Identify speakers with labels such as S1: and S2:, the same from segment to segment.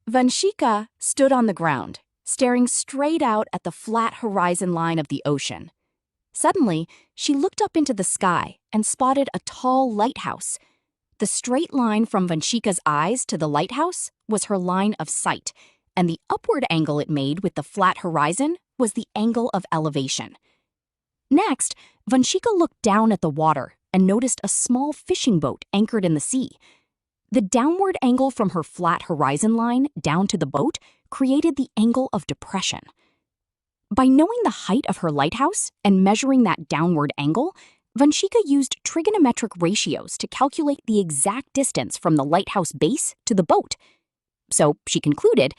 S1: Vanshika stood on the ground, staring straight out at the flat horizon line of the ocean. Suddenly, she looked up into the sky and spotted a tall lighthouse. The straight line from Vanshika's eyes to the lighthouse was her line of sight, and the upward angle it made with the flat horizon was the angle of elevation. Next, Vanshika looked down at the water and noticed a small fishing boat anchored in the sea. The downward angle from her flat horizon line down to the boat created the angle of depression. By knowing the height of her lighthouse and measuring that downward angle, Vanshika used trigonometric ratios to calculate the exact distance from the lighthouse base to the boat. So she concluded,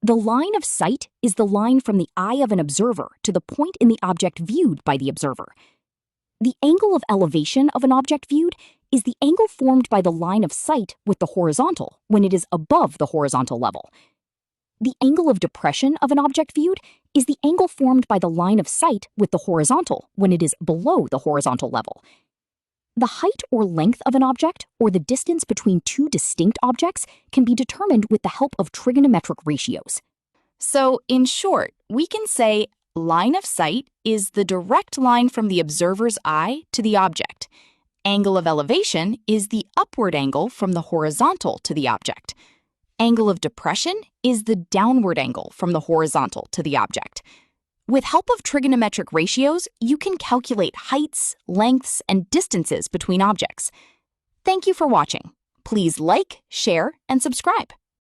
S1: the line of sight is the line from the eye of an observer to the point in the object viewed by the observer. The angle of elevation of an object viewed is the angle formed by the line of sight with the horizontal when it is above the horizontal level. The angle of depression of an object viewed is the angle formed by the line of sight with the horizontal when it is below the horizontal level. The height or length of an object, or the distance between two distinct objects, can be determined with the help of trigonometric ratios. So, in short, we can say line of sight is the direct line from the observer's eye to the object. Angle of elevation is the upward angle from the horizontal to the object. Angle of depression is the downward angle from the horizontal to the object. With help of trigonometric ratios, you can calculate heights, lengths, and distances between objects. Thank you for watching. Please like, share, and subscribe.